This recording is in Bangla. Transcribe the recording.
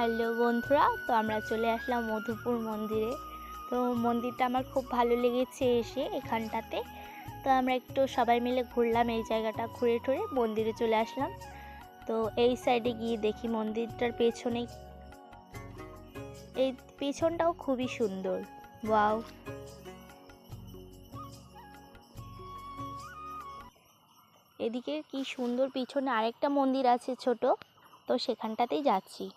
হ্যালো বন্ধুরা, তো আমরা চলে আসলাম মধুপুর মন্দিরে। তো মন্দিরটা আমার খুব ভালো লেগেছে এসে এখানটাতে। তো আমরা একটু সবাই মিলে ঘুরলাম, এই জায়গাটা ঘুরে টুরে মন্দিরে চলে আসলাম। তো এই সাইডে গিয়ে দেখি মন্দিরটার পেছনে, এই পেছনটাও খুবই সুন্দর। ওয়াও, এদিকে কি সুন্দর, পিছনে আরেকটা মন্দির আছে ছোট, তো সেখানটাতেই যাচ্ছি।